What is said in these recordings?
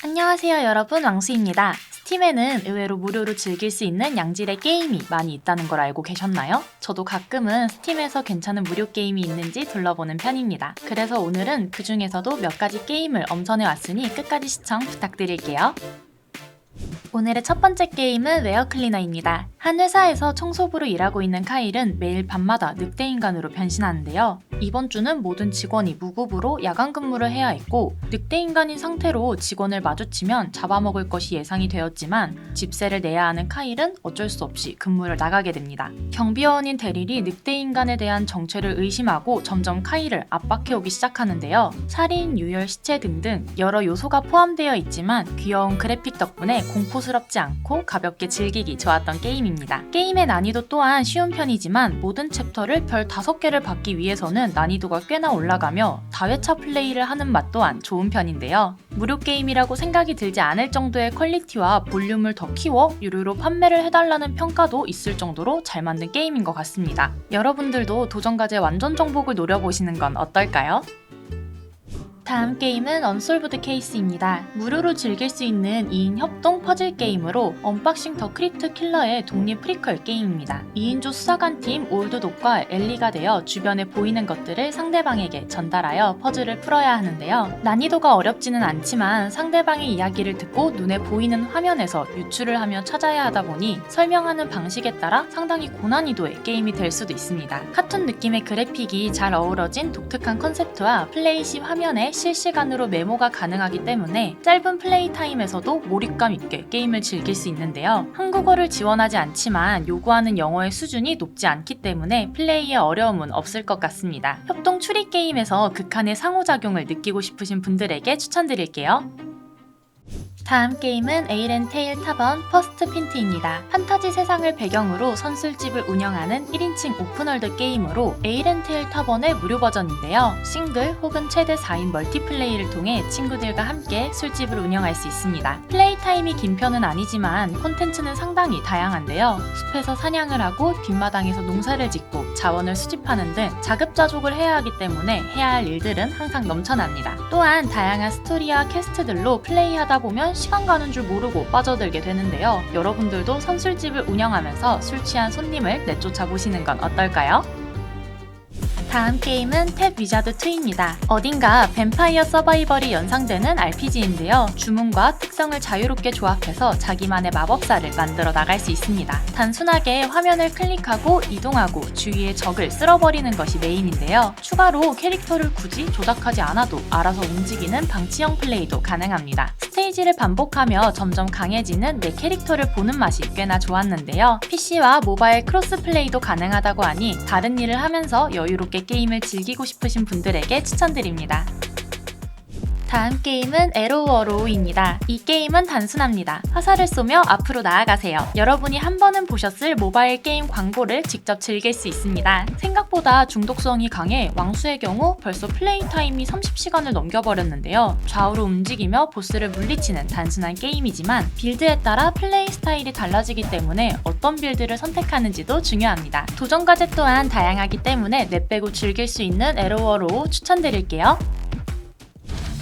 안녕하세요 여러분, 왕수입니다. 스팀에는 의외로 무료로 즐길 수 있는 양질의 게임이 많이 있다는 걸 알고 계셨나요? 저도 가끔은 스팀에서 괜찮은 무료 게임이 있는지 둘러보는 편입니다. 그래서 오늘은 그 중에서도 몇 가지 게임을 엄선해 왔으니 끝까지 시청 부탁드릴게요. 오늘의 첫 번째 게임은 웨어클리너입니다. 한 회사에서 청소부로 일하고 있는 카일은 매일 밤마다 늑대인간으로 변신하는데요. 이번 주는 모든 직원이 무급으로 야간 근무를 해야 했고, 늑대인간인 상태로 직원을 마주치면 잡아먹을 것이 예상이 되었지만 집세를 내야 하는 카일은 어쩔 수 없이 근무를 나가게 됩니다. 경비원인 데릴이 늑대인간에 대한 정체를 의심하고 점점 카일을 압박해오기 시작하는데요. 살인, 유혈, 시체 등등 여러 요소가 포함되어 있지만 귀여운 그래픽 덕분에 공포스럽지 않고 가볍게 즐기기 좋았던 게임입니다. 게임의 난이도 또한 쉬운 편이지만 모든 챕터를 별 5개를 받기 위해서는 난이도가 꽤나 올라가며 다회차 플레이를 하는 맛 또한 좋은 편인데요. 무료 게임이라고 생각이 들지 않을 정도의 퀄리티와 볼륨을 더 키워 유료로 판매를 해달라는 평가도 있을 정도로 잘 만든 게임인 것 같습니다. 여러분들도 도전과제 완전 정복을 노려보시는 건 어떨까요? 다음 게임은 언솔브드 케이스입니다. 무료로 즐길 수 있는 2인 협동 퍼즐 게임으로 언박싱 더 크립트 킬러의 독립 프리퀄 게임입니다. 2인조 수사관팀 올드독과 엘리가 되어 주변에 보이는 것들을 상대방에게 전달하여 퍼즐을 풀어야 하는데요. 난이도가 어렵지는 않지만 상대방의 이야기를 듣고 눈에 보이는 화면에서 유추를 하며 찾아야 하다 보니 설명하는 방식에 따라 상당히 고난이도의 게임이 될 수도 있습니다. 카툰 느낌의 그래픽이 잘 어우러진 독특한 컨셉트와 플레이 시 화면에 실시간으로 메모가 가능하기 때문에 짧은 플레이 타임에서도 몰입감 있게 게임을 즐길 수 있는데요. 한국어를 지원하지 않지만 요구하는 영어의 수준이 높지 않기 때문에 플레이에 어려움은 없을 것 같습니다. 협동 추리 게임에서 극한의 상호작용을 느끼고 싶으신 분들에게 추천드릴게요. 다음 게임은 에이렌테일 타번 퍼스트 핀트입니다. 판타지 세상을 배경으로 선술집을 운영하는 1인칭 오픈월드 게임으로 에이렌테일 타번의 무료 버전인데요. 싱글 혹은 최대 4인 멀티플레이를 통해 친구들과 함께 술집을 운영할 수 있습니다. 플레이 타임이 긴 편은 아니지만 콘텐츠는 상당히 다양한데요. 숲에서 사냥을 하고 뒷마당에서 농사를 짓고 자원을 수집하는 등 자급자족을 해야 하기 때문에 해야 할 일들은 항상 넘쳐납니다. 또한 다양한 스토리와 퀘스트들로 플레이하다 보면 시간 가는 줄 모르고 빠져들게 되는데요. 여러분들도 선술집을 운영하면서 술 취한 손님을 내쫓아 보시는 건 어떨까요? 다음 게임은 탭 위자드 2입니다. 어딘가 뱀파이어 서바이벌이 연상되는 RPG인데요. 주문과 특성을 자유롭게 조합해서 자기만의 마법사를 만들어 나갈 수 있습니다. 단순하게 화면을 클릭하고 이동하고 주위의 적을 쓸어버리는 것이 메인인데요. 추가로 캐릭터를 굳이 조작하지 않아도 알아서 움직이는 방치형 플레이도 가능합니다. 스테이지를 반복하며 점점 강해지는 내 캐릭터를 보는 맛이 꽤나 좋았는데요. PC와 모바일 크로스 플레이도 가능하다고 하니 다른 일을 하면서 여유롭게 게임을 즐기고 싶으신 분들에게 추천드립니다. 다음 게임은 에로워로우입니다. 이 게임은 단순합니다. 화살을 쏘며 앞으로 나아가세요. 여러분이 한 번은 보셨을 모바일 게임 광고를 직접 즐길 수 있습니다. 생각보다 중독성이 강해 왕수의 경우 벌써 플레이 타임이 30시간을 넘겨버렸는데요. 좌우로 움직이며 보스를 물리치는 단순한 게임이지만 빌드에 따라 플레이 스타일이 달라지기 때문에 어떤 빌드를 선택하는지도 중요합니다. 도전 과제 또한 다양하기 때문에 내빼고 즐길 수 있는 에로워로우 추천드릴게요.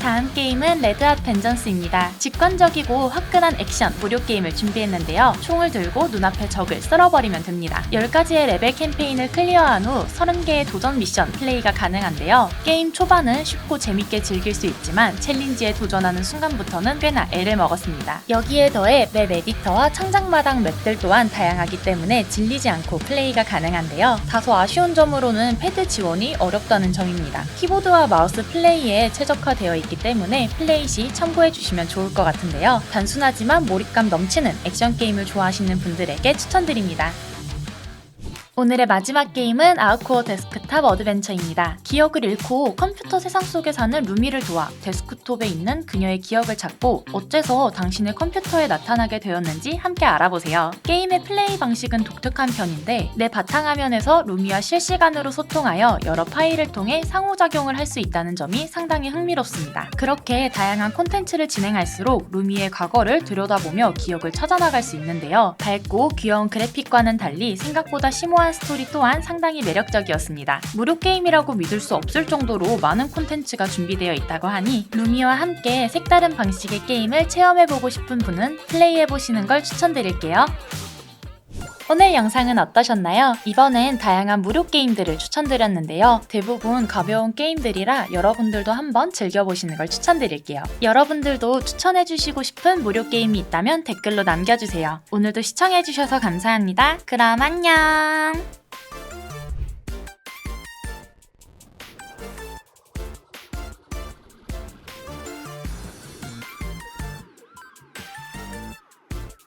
다음 게임은 레드핫 벤전스입니다. 직관적이고 화끈한 액션 무료 게임을 준비했는데요. 총을 들고 눈앞의 적을 쓸어버리면 됩니다. 10가지의 레벨 캠페인을 클리어한 후 30개의 도전 미션 플레이가 가능한데요. 게임 초반은 쉽고 재밌게 즐길 수 있지만 챌린지에 도전하는 순간부터는 꽤나 애를 먹었습니다. 여기에 더해 맵 에디터와 창작마당 맵들 또한 다양하기 때문에 질리지 않고 플레이가 가능한데요. 다소 아쉬운 점으로는 패드 지원이 어렵다는 점입니다. 키보드와 마우스 플레이에 최적화되어 있기 때문에 플레이 시 참고해 주시면 좋을 것 같은데요. 단순하지만 몰입감 넘치는 액션 게임을 좋아하시는 분들에게 추천드립니다. 오늘의 마지막 게임은 아웃코어 데스크탑 어드벤처입니다. 기억을 잃고 컴퓨터 세상 속에 사는 루미를 도와 데스크톱에 있는 그녀의 기억을 찾고 어째서 당신의 컴퓨터에 나타나게 되었는지 함께 알아보세요. 게임의 플레이 방식은 독특한 편인데 내 바탕화면에서 루미와 실시간으로 소통하여 여러 파일을 통해 상호작용을 할 수 있다는 점이 상당히 흥미롭습니다. 그렇게 다양한 콘텐츠를 진행할수록 루미의 과거를 들여다보며 기억을 찾아나갈 수 있는데요. 밝고 귀여운 그래픽과는 달리 생각보다 심오한 심오한 스토리 또한 상당히 매력적이었습니다. 무료 게임이라고 믿을 수 없을 정도로 많은 콘텐츠가 준비되어 있다고 하니 루미와 함께 색다른 방식의 게임을 체험해보고 싶은 분은 플레이해보시는 걸 추천드릴게요. 오늘 영상은 어떠셨나요? 이번엔 다양한 무료 게임들을 추천드렸는데요. 대부분 가벼운 게임들이라 여러분들도 한번 즐겨보시는 걸 추천드릴게요. 여러분들도 추천해주시고 싶은 무료 게임이 있다면 댓글로 남겨주세요. 오늘도 시청해주셔서 감사합니다. 그럼 안녕!